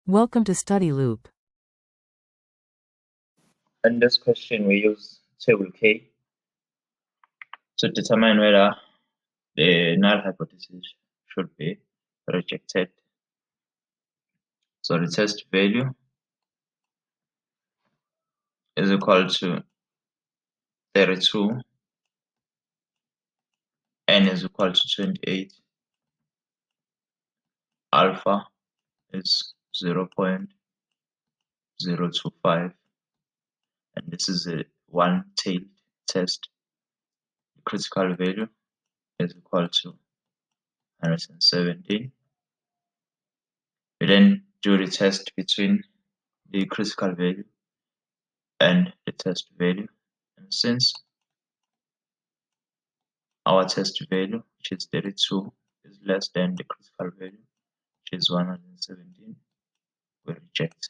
Welcome to Study Loop. In this question, we use table K to determine whether the null hypothesis should be rejected. So the test value is equal to 32, n is equal to 28, alpha is 0.025, and this is a one-tailed test. The critical value is equal to 117. We then do the test between the critical value and the test value, and since our test value, which is 32, is less than the critical value, which is 117, we reject.